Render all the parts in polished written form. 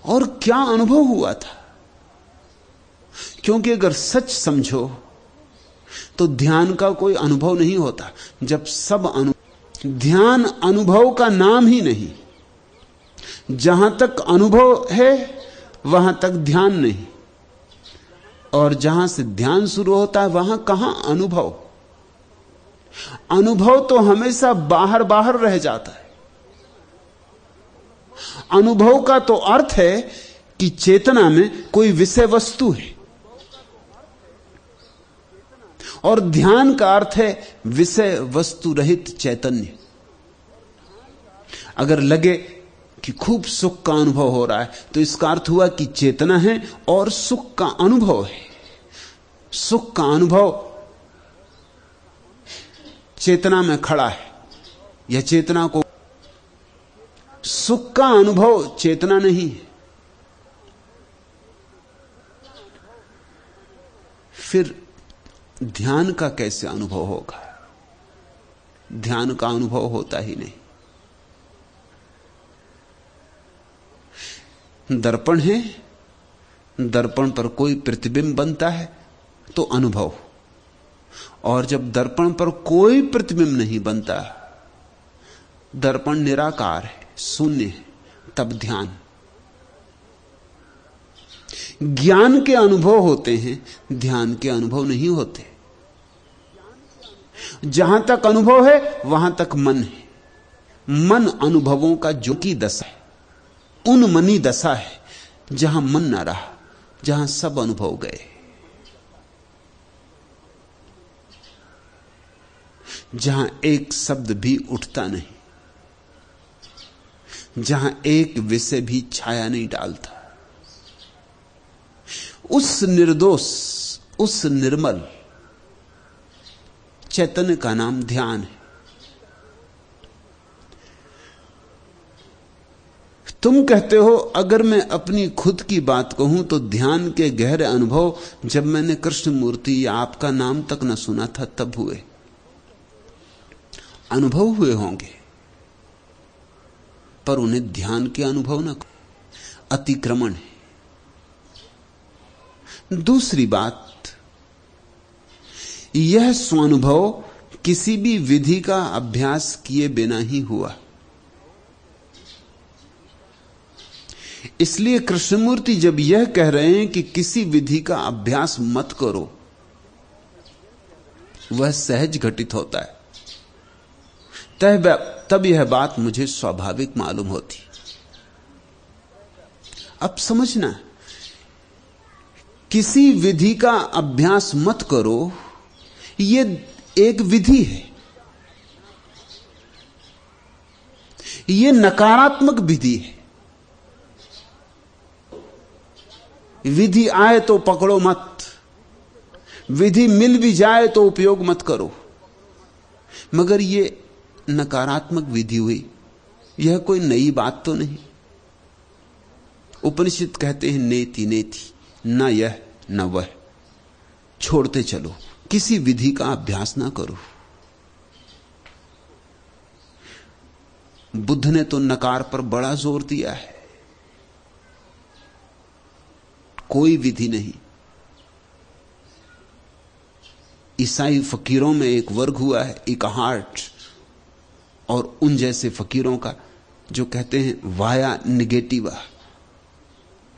और क्या अनुभव हुआ था। क्योंकि अगर सच समझो तो ध्यान का कोई अनुभव नहीं होता। जब सब ध्यान अनुभव का नाम ही नहीं। जहां तक अनुभव है वहां तक ध्यान नहीं, और जहां से ध्यान शुरू होता है वहां कहां अनुभव। अनुभव तो हमेशा बाहर बाहर रह जाता है। अनुभव का तो अर्थ है कि चेतना में कोई विषय वस्तु है, और ध्यान का अर्थ है विषय वस्तु रहित चैतन्य। अगर लगे कि खूब सुख का अनुभव हो रहा है तो इसका अर्थ हुआ कि चेतना है और सुख का अनुभव है। सुख का अनुभव चेतना में खड़ा है, या चेतना को। सुख का अनुभव चेतना नहीं है। फिर ध्यान का कैसे अनुभव होगा? ध्यान का अनुभव होता ही नहीं। दर्पण है, दर्पण पर कोई प्रतिबिंब बनता है तो अनुभव, और जब दर्पण पर कोई प्रतिबिंब नहीं बनता, दर्पण निराकार है, शून्य है, तब ध्यान। ज्ञान के अनुभव होते हैं, ध्यान के अनुभव नहीं होते। जहां तक अनुभव है वहां तक मन है। मन अनुभवों का जो की दशा है, उन्मनी दशा है जहां मन न रहा, जहां सब अनुभव गए, जहां एक शब्द भी उठता नहीं, जहां एक विषय भी छाया नहीं डालता। उस निर्दोष, उस निर्मल चैतन्य का नाम ध्यान है। तुम कहते हो अगर मैं अपनी खुद की बात कहूं तो ध्यान के गहरे अनुभव जब मैंने कृष्ण मूर्ति या आपका नाम तक न सुना था तब हुए। अनुभव हुए होंगे, पर उन्हें ध्यान के अनुभव न, अतिक्रमण है। दूसरी बात, यह स्वानुभव किसी भी विधि का अभ्यास किए बिना ही हुआ। इसलिए कृष्णमूर्ति जब यह कह रहे हैं कि किसी विधि का अभ्यास मत करो, वह सहज घटित होता है, तब यह बात मुझे स्वाभाविक मालूम होती। अब समझना, किसी विधि का अभ्यास मत करो, यह एक विधि है। यह नकारात्मक विधि है। विधि आए तो पकड़ो मत, विधि मिल भी जाए तो उपयोग मत करो। मगर यह नकारात्मक विधि हुई, यह कोई नई बात तो नहीं। उपनिषद कहते हैं नेति नेति, न यह न वह, छोड़ते चलो, किसी विधि का अभ्यास ना करो। बुद्ध ने तो नकार पर बड़ा जोर दिया है। कोई विधि नहीं। ईसाई फकीरों में एक वर्ग हुआ है इकहार्ट, और उन जैसे फकीरों का जो कहते हैं वाया निगेटिवा,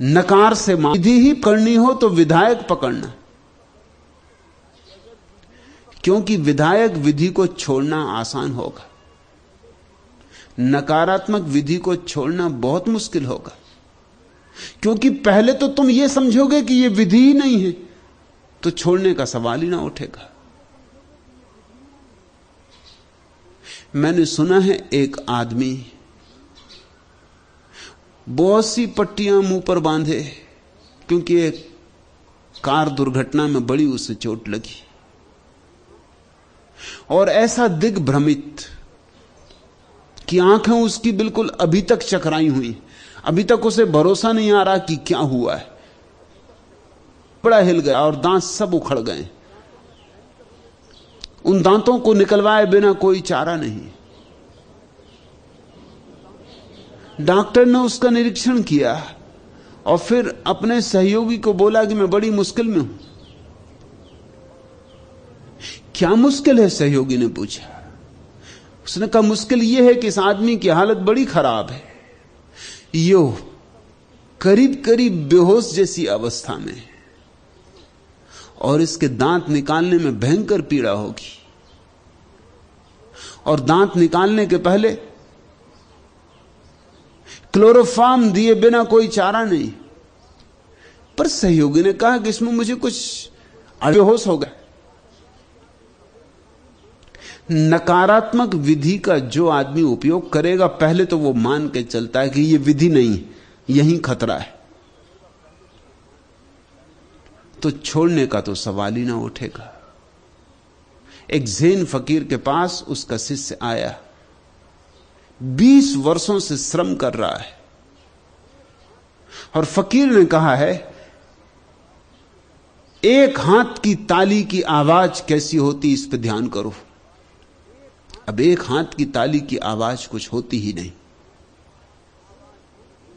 नकार से विधि ही करनी हो तो विधायक पकड़ना, क्योंकि विधायक विधि को छोड़ना आसान होगा, नकारात्मक विधि को छोड़ना बहुत मुश्किल होगा। क्योंकि पहले तो तुम यह समझोगे कि यह विधि ही नहीं है, तो छोड़ने का सवाल ही ना उठेगा। मैंने सुना है एक आदमी बहुत सी पट्टियां मुंह पर बांधे, क्योंकि एक कार दुर्घटना में बड़ी उसे चोट लगी, और ऐसा दिग्भ्रमित कि आंखें उसकी बिल्कुल अभी तक चकराई हुई, अभी तक उसे भरोसा नहीं आ रहा कि क्या हुआ है। बड़ा हिल गया और दांत सब उखड़ गए। उन दांतों को निकलवाए बिना कोई चारा नहीं। डॉक्टर ने उसका निरीक्षण किया और फिर अपने सहयोगी को बोला कि मैं बड़ी मुश्किल में हूं। क्या मुश्किल है? सहयोगी ने पूछा। उसने कहा मुश्किल यह है कि इस आदमी की हालत बड़ी खराब है, यो करीब करीब बेहोश जैसी अवस्था में है, और इसके दांत निकालने में भयंकर पीड़ा होगी, और दांत निकालने के पहले क्लोरोफार्म दिए बिना कोई चारा नहीं। पर सहयोगी ने कहा कि इसमें मुझे कुछ बेहोश हो गया। नकारात्मक विधि का जो आदमी उपयोग करेगा, पहले तो वो मान के चलता है कि ये विधि नहीं, यही खतरा है, तो छोड़ने का तो सवाल ही ना उठेगा। एक ज़ेन फकीर के पास उसका शिष्य आया, 20 वर्षों से श्रम कर रहा है, और फकीर ने कहा है एक हाथ की ताली की आवाज कैसी होती इस पर ध्यान करो। अब एक हाथ की ताली की आवाज कुछ होती ही नहीं,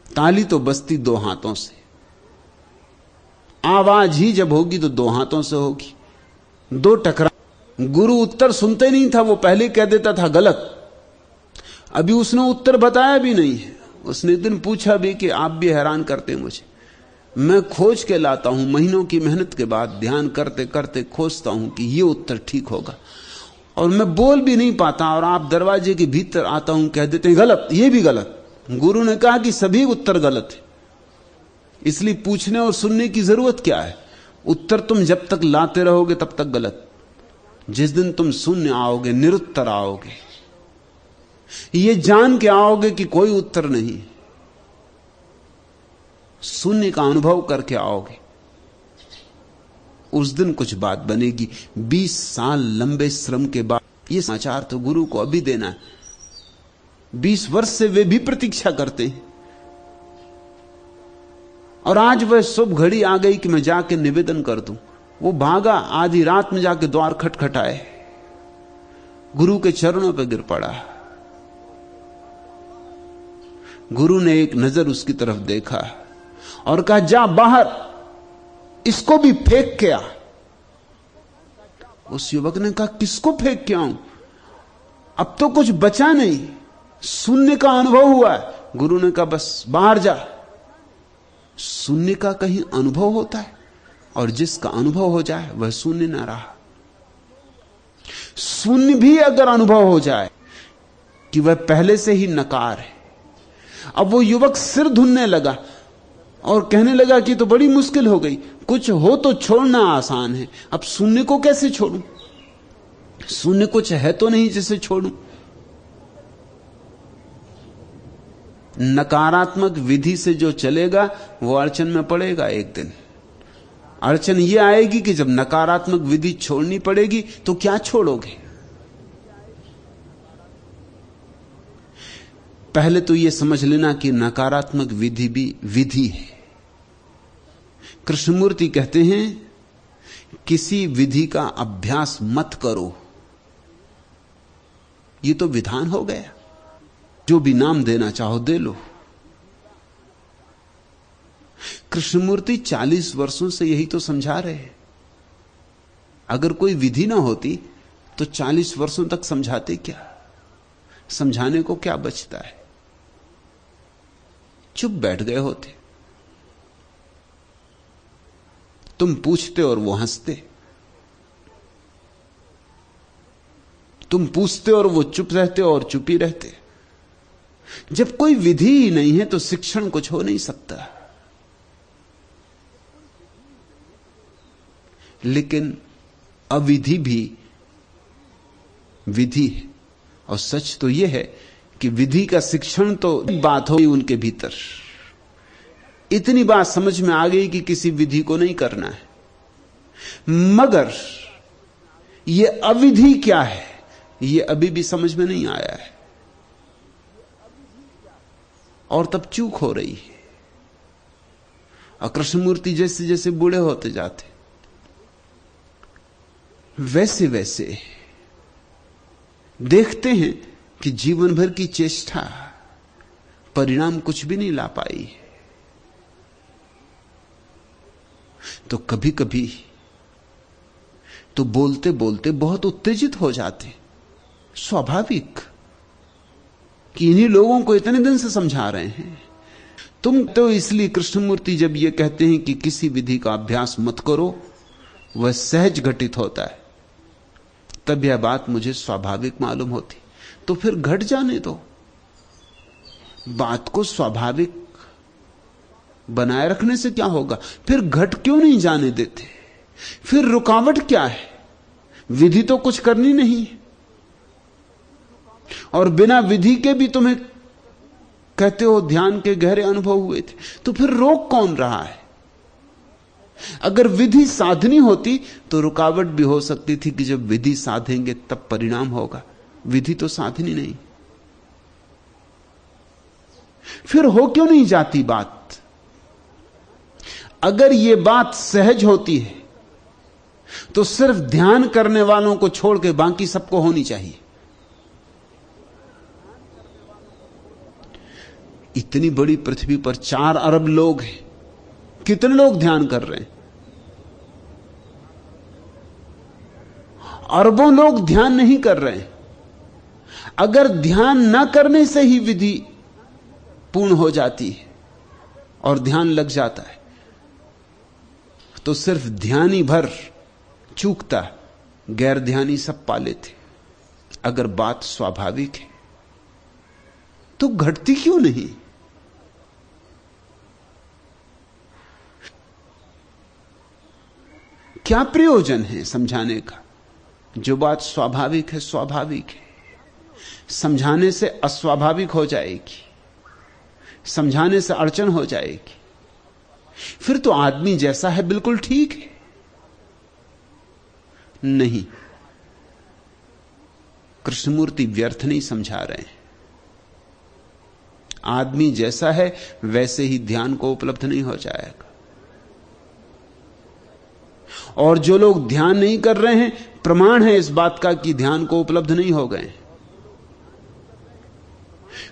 ताली तो बजती 2 हाथों से, आवाज ही जब होगी तो 2 हाथों से होगी। 2 टकरा। गुरु उत्तर सुनते नहीं था, वो पहले कह देता था गलत। अभी उसने उत्तर बताया भी नहीं है। उसने एक दिन पूछा भी कि आप भी हैरान करते मुझे, मैं खोज के लाता हूं, महीनों की मेहनत के बाद ध्यान करते करते खोजता हूं कि ये उत्तर ठीक होगा, और मैं बोल भी नहीं पाता, और आप दरवाजे के भीतर आता हूं कह देते हैं गलत, ये भी गलत। गुरु ने कहा कि सभी उत्तर गलत है, इसलिए पूछने और सुनने की जरूरत क्या है? उत्तर तुम जब तक लाते रहोगे तब तक गलत। जिस दिन तुम शून्य आओगे, निरुत्तर आओगे, ये जान के आओगे कि कोई उत्तर नहीं, शून्य का अनुभव करके आओगे, उस दिन कुछ बात बनेगी। 20 साल लंबे श्रम के बाद यह समाचार तो गुरु को अभी देना है। 20 वर्ष से वे भी प्रतीक्षा करते हैं, और आज वह शुभ घड़ी आ गई कि मैं जाके निवेदन कर दूं। वो भागा, आधी रात में जाके द्वार खटखटाए, गुरु के चरणों पर गिर पड़ा। गुरु ने एक नजर उसकी तरफ देखा और कहा जा बाहर, इसको भी फेंक के आ। उस युवक ने कहा किसको फेंक के आऊं? अब तो कुछ बचा नहीं, शून्य का अनुभव हुआ है। गुरु ने कहा बस बाहर जा। शून्य का कहीं अनुभव होता है, और जिसका अनुभव हो जाए वह शून्य ना रहा। शून्य भी अगर अनुभव हो जाए कि वह पहले से ही नकार है। अब वो युवक सिर धुनने लगा और कहने लगा कि तो बड़ी मुश्किल हो गई, कुछ हो तो छोड़ना आसान है, अब शून्य को कैसे छोड़ूं? शून्य कुछ है तो नहीं जिसे छोड़ूं। नकारात्मक विधि से जो चलेगा वो अड़चन में पड़ेगा। एक दिन अड़चन ये आएगी कि जब नकारात्मक विधि छोड़नी पड़ेगी तो क्या छोड़ोगे? पहले तो यह समझ लेना कि नकारात्मक विधि भी विधि है। कृष्णमूर्ति कहते हैं किसी विधि का अभ्यास मत करो, यह तो विधान हो गया, जो भी नाम देना चाहो दे लो। कृष्णमूर्ति 40 वर्षों से यही तो समझा रहे हैं। अगर कोई विधि ना होती तो 40 वर्षों तक समझाते क्या? समझाने को क्या बचता है? चुप बैठ गए होते। तुम पूछते और वो हंसते, तुम पूछते और वो चुप रहते और चुप ही रहते। जब कोई विधि ही नहीं है तो शिक्षण कुछ हो नहीं सकता। लेकिन अविधि भी विधि है, और सच तो यह है कि विधि का शिक्षण तो बात होगी उनके भीतर। इतनी बात समझ में आ गई कि किसी विधि को नहीं करना है, मगर यह अविधि क्या है यह अभी भी समझ में नहीं आया है, और तब चूक हो रही है। और कृष्णमूर्ति जैसे जैसे बूढ़े होते जाते वैसे वैसे देखते हैं कि जीवन भर की चेष्टा परिणाम कुछ भी नहीं ला पाई। तो कभी कभी तो बोलते बोलते बहुत उत्तेजित हो जाते। स्वाभाविक कि इन्हीं लोगों को इतने दिन से समझा रहे हैं। तुम तो इसलिए कृष्णमूर्ति जब ये कहते हैं कि किसी विधि का अभ्यास मत करो, वह सहज घटित होता है, तब यह बात मुझे स्वाभाविक मालूम होती। तो फिर घट जाने दो, बात को स्वाभाविक बनाए रखने से क्या होगा? फिर घट क्यों नहीं जाने देते? फिर रुकावट क्या है? विधि तो कुछ करनी नहीं, और बिना विधि के भी तुम्हें कहते हो ध्यान के गहरे अनुभव हुए थे, तो फिर रोक कौन रहा है? अगर विधि साधनी होती तो रुकावट भी हो सकती थी कि जब विधि साधेंगे तब परिणाम होगा। विधि तो साधनी नहीं, फिर हो क्यों नहीं जाती बात? अगर यह बात सहज होती है तो सिर्फ ध्यान करने वालों को छोड़ के बाकी सबको होनी चाहिए। इतनी बड़ी पृथ्वी पर 4 अरब लोग हैं, कितने लोग ध्यान कर रहे हैं? अरबों लोग ध्यान नहीं कर रहे हैं। अगर ध्यान न करने से ही विधि पूर्ण हो जाती है और ध्यान लग जाता है, तो सिर्फ ध्यानी भर चूकता, गैर ध्यानी सब पा लेते। अगर बात स्वाभाविक है तो घटती क्यों नहीं? क्या प्रयोजन है समझाने का? जो बात स्वाभाविक है स्वाभाविक है, समझाने से अस्वाभाविक हो जाएगी, समझाने से अड़चन हो जाएगी। फिर तो आदमी जैसा है बिल्कुल ठीक है। नहीं, कृष्णमूर्ति व्यर्थ नहीं समझा रहे हैं। आदमी जैसा है वैसे ही ध्यान को उपलब्ध नहीं हो जाएगा। और जो लोग ध्यान नहीं कर रहे हैं, प्रमाण है इस बात का कि ध्यान को उपलब्ध नहीं हो गए।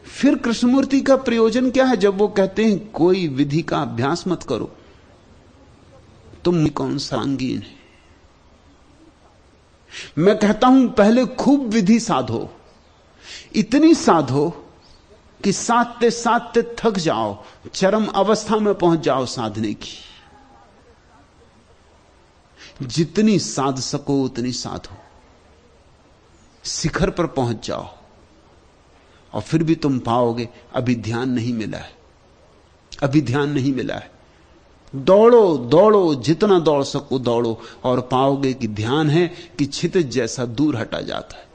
फिर कृष्णमूर्ति का प्रयोजन क्या है जब वो कहते हैं कोई विधि का अभ्यास मत करो? तुम कौन सा अंगीन है? मैं कहता हूं पहले खूब विधि साधो, इतनी साधो कि साधते साधते थक जाओ, चरम अवस्था में पहुंच जाओ साधने की। जितनी साध सको उतनी साधो, शिखर पर पहुंच जाओ। और फिर भी तुम पाओगे अभी ध्यान नहीं मिला है, अभी ध्यान नहीं मिला है। दौड़ो दौड़ो, जितना दौड़ सको दौड़ो, और पाओगे कि ध्यान है कि क्षितिज जैसा दूर हटा जाता है,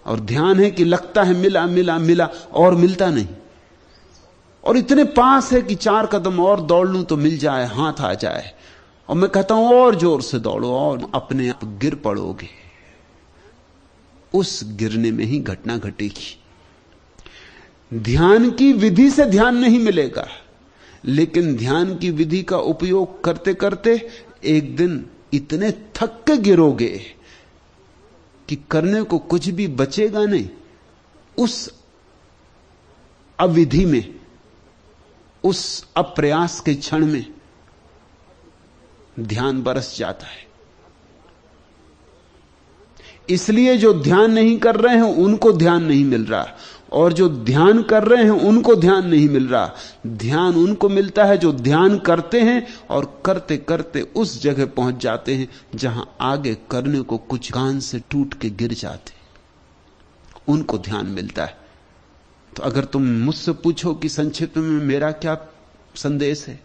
और ध्यान है कि लगता है मिला मिला मिला और मिलता नहीं, और इतने पास है कि 4 कदम और दौड़ लूं तो मिल जाए, हाथ आ जाए। और मैं कहता हूं और जोर से दौड़ो और अपने आप गिर पड़ोगे। उस गिरने में ही घटना घटेगी। ध्यान की विधि से ध्यान नहीं मिलेगा, लेकिन ध्यान की विधि का उपयोग करते करते एक दिन इतने थक के गिरोगे कि करने को कुछ भी बचेगा नहीं। उस अविधि में, उस अप्रयास के क्षण में ध्यान बरस जाता है। इसलिए जो ध्यान नहीं कर रहे हैं उनको ध्यान नहीं मिल रहा, और जो ध्यान कर रहे हैं उनको ध्यान नहीं मिल रहा। ध्यान उनको मिलता है जो ध्यान करते हैं और करते करते उस जगह पहुंच जाते हैं जहां आगे करने को कुछ कान से टूट के गिर जाते, उनको ध्यान मिलता है। तो अगर तुम मुझसे पूछो कि संक्षिप्त में मेरा क्या संदेश है,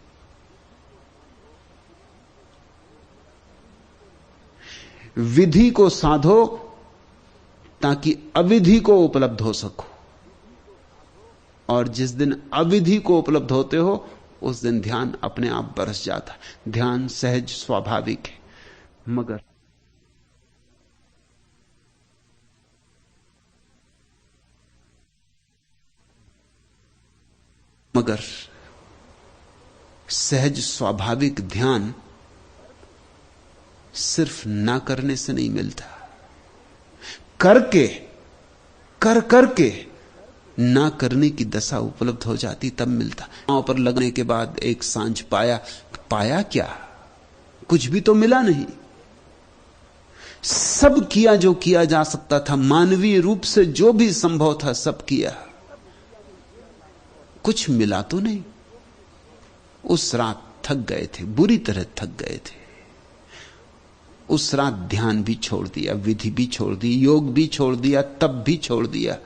विधि को साधो ताकि अविधि को उपलब्ध हो सको, और जिस दिन अविधि को उपलब्ध होते हो उस दिन ध्यान अपने आप बरस जाता है। ध्यान सहज स्वाभाविक है, मगर सहज स्वाभाविक ध्यान सिर्फ ना करने से नहीं मिलता, करके करके ना करने की दशा उपलब्ध हो जाती तब मिलता। पांव पर लगने के बाद एक सांझ पाया, पाया क्या? कुछ भी तो मिला नहीं। सब किया जो किया जा सकता था, मानवीय रूप से जो भी संभव था सब किया, कुछ मिला तो नहीं। उस रात थक गए थे, बुरी तरह थक गए थे। उस रात ध्यान भी छोड़ दिया, विधि भी छोड़ दी, योग भी छोड़ दिया, तप भी छोड़ दिया।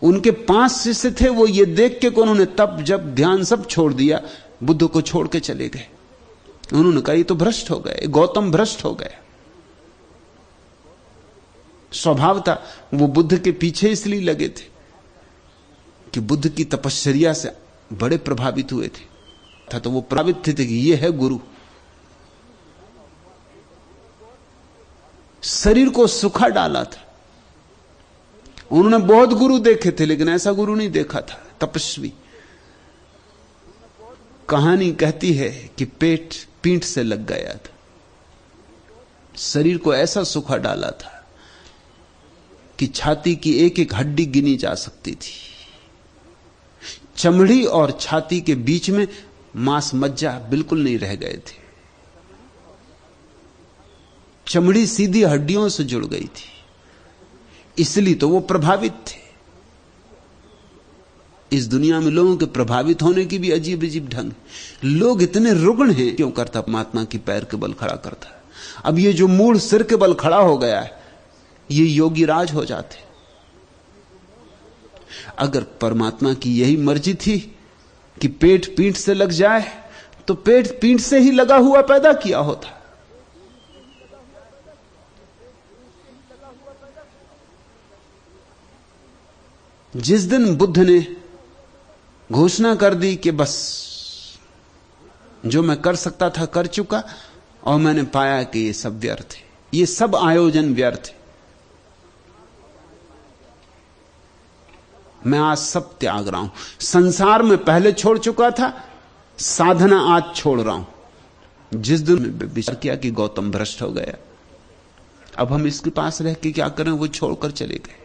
उनके 5 शिष्य थे, वो ये देख के कि उन्होंने तप जब ध्यान सब छोड़ दिया, बुद्ध को छोड़ के चले गए। उन्होंने कहा ये तो भ्रष्ट हो गए, गौतम भ्रष्ट हो गए। स्वभाव था वो बुद्ध के पीछे इसलिए लगे थे कि बुद्ध की तपश्चर्या से बड़े प्रभावित हुए थे, तो वो प्रभावित थे कि ये है गुरु। शरीर को सुखा डाला था। उन्होंने बहुत गुरु देखे थे लेकिन ऐसा गुरु नहीं देखा था, तपस्वी। कहानी कहती है कि पेट पीठ से लग गया था, शरीर को ऐसा सुखा डाला था कि छाती की एक एक हड्डी गिनी जा सकती थी। चमड़ी और छाती के बीच में मांस मज्जा बिल्कुल नहीं रह गए थे, चमड़ी सीधी हड्डियों से जुड़ गई थी। इसलिए तो वो प्रभावित थे। इस दुनिया में लोगों के प्रभावित होने की भी अजीब अजीब ढंग। लोग इतने रुग्ण हैं, क्यों करता परमात्मा की पैर के बल खड़ा करता है। अब ये जो मूड सिर के बल खड़ा हो गया है, ये योगी राज हो जाते। अगर परमात्मा की यही मर्जी थी कि पेट पीठ से लग जाए, तो पेट पीठ से ही लगा हुआ पैदा किया होता। जिस दिन बुद्ध ने घोषणा कर दी कि बस जो मैं कर सकता था कर चुका, और मैंने पाया कि ये सब व्यर्थ है, ये सब आयोजन व्यर्थ है, मैं आज सब त्याग रहा हूं। संसार में पहले छोड़ चुका था, साधना आज छोड़ रहा हूं। जिस दिन विचार किया कि गौतम भ्रष्ट हो गया, अब हम इसके पास रह के क्या करें, वो छोड़कर चले गए।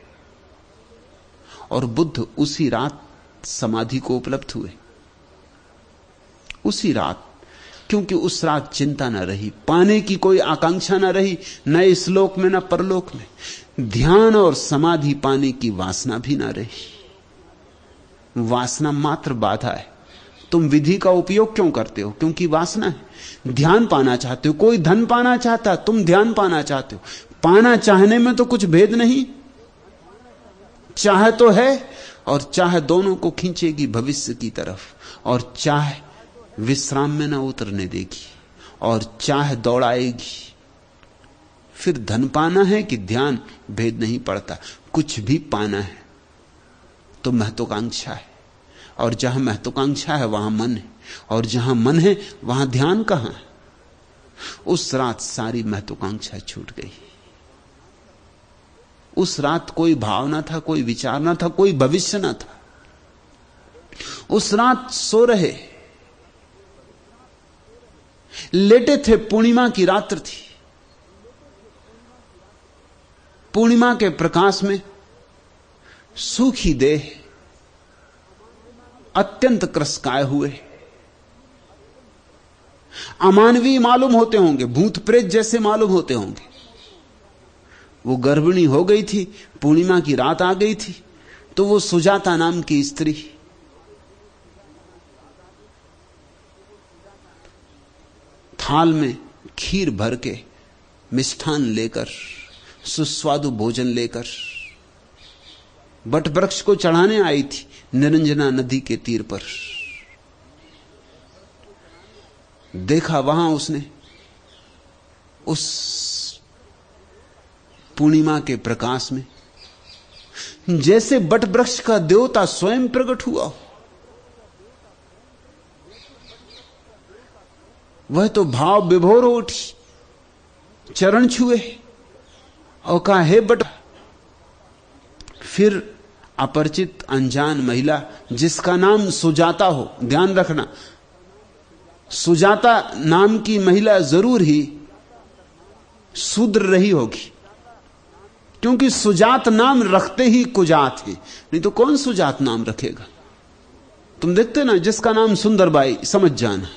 और बुद्ध उसी रात समाधि को उपलब्ध हुए, उसी रात, क्योंकि उस रात चिंता न रही, पाने की कोई आकांक्षा न रही, न इस लोक में न परलोक में। ध्यान और समाधि पाने की वासना भी न रही। वासना मात्र बाधा है। तुम विधि का उपयोग क्यों करते हो? क्योंकि वासना है। ध्यान पाना चाहते हो, कोई धन पाना चाहता, तुम ध्यान पाना चाहते हो। पाना चाहने में तो कुछ भेद नहीं, चाह तो है, और चाह दोनों को खींचेगी भविष्य की तरफ, और चाह विश्राम में ना उतरने देगी, और चाह दौड़ाएगी। फिर धन पाना है कि ध्यान, भेद नहीं पड़ता। कुछ भी पाना है तो महत्वाकांक्षा है, और जहां महत्वाकांक्षा है वहां मन है, और जहां मन है वहां ध्यान कहां है। उस रात सारी महत्वाकांक्षा छूट गई। उस रात कोई भाव ना था, कोई विचार ना था, कोई भविष्य ना था। उस रात सो रहे, लेटे थे। पूर्णिमा की रात्र थी। पूर्णिमा के प्रकाश में सूखी देह अत्यंत क्रसकाए हुए, अमानवीय मालूम होते होंगे, भूत प्रेत जैसे मालूम होते होंगे। वो गर्भिणी हो गई थी, पूर्णिमा की रात आ गई थी, तो वो सुजाता नाम की स्त्री थाल में खीर भर के, मिष्ठान लेकर, सुस्वादु भोजन लेकर बट वृक्ष को चढ़ाने आई थी, निरंजना नदी के तीर पर। देखा वहां उसने, उस पूर्णिमा के प्रकाश में, जैसे बट वृक्ष का देवता स्वयं प्रकट हुआ। वह तो भाव विभोर उठी, चरण छुए और कहा, हे बट। फिर अपरिचित अनजान महिला, जिसका नाम सुजाता हो, ध्यान रखना, सुजाता नाम की महिला जरूर ही शूद्र रही होगी, क्योंकि सुजात नाम रखते ही कुजात है, नहीं तो कौन सुजात नाम रखेगा। तुम देखते ना, जिसका नाम सुंदरबाई, समझ जाना।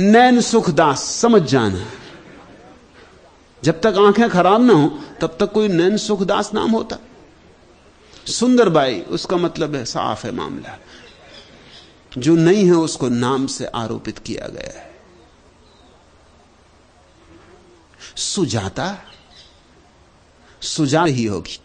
नैन सुखदास, समझ जाना। जब तक आंखें खराब ना हो तब तक कोई नैन सुखदास नाम होता। सुंदरबाई, उसका मतलब है साफ है मामला। जो नहीं है उसको नाम से आरोपित किया गया है। सुजाता, सुजा ही होगी।